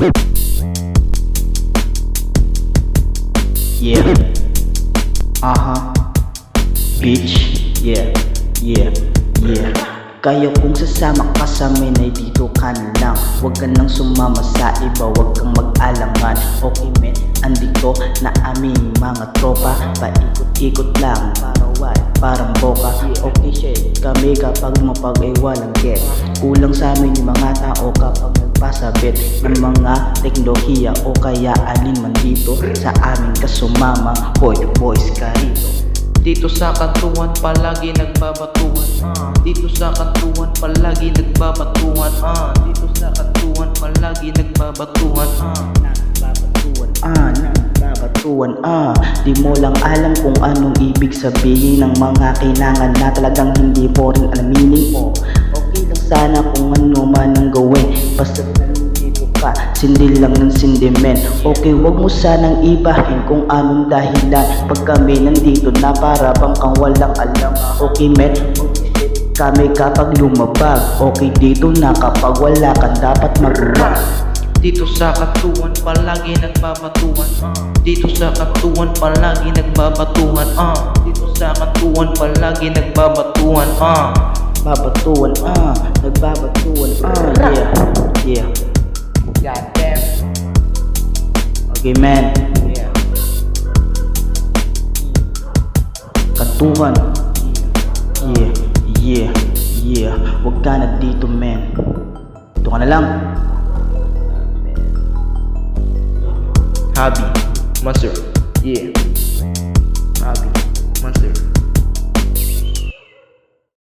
Yeah. Bitch. Yeah. Kaya kung sasama ka sa amin ay dito ka na lang. Huwag ka nang sumama sa iba, huwag kang mag-alangan. Okay men, andito na aming mga tropa. Paikot-ikot lang, para what? Parang boka. Okay shit, kami kapag mapag ay walang get. Kulang sa amin yung mga tao kapag nagpasabit ng mga teknolohiya o kaya alin man dito sa aming kasumama. Hoy boys ka rito. Dito sa kantuan palagi nagbabatuhan. Dito sa kantuan palagi nagbabatuhan. Dito sa kantuan palagi nagbabatuhan. Nagbabatuhan. Di mo lang alam kung anong ibig sabihin ng mga kailangan na talagang hindi mo rin alaminin mo. Okay lang sana kung ano man ang gawin, basta nandito ka, sindi lang ng sindi men. Okay, wag mo sanang ibahin kung anong dahilan pag kami nandito na para bang kang walang alam. Okay men, kami kapag lumabag. Okay dito na kapag wala kang dapat magawa. Dito sa kantuan palagi nagbabatuhan. Dito sa kantuan palagi nagbabatuhan. Dito sa kantuan palagi nagbabatuhan. Nagbabatuhan. Yeah. Goddamn. Okay man. Kantuhan. Yeah. Huwag ka na dito men. Ito ka na lang. Hobby, Monster, yeah.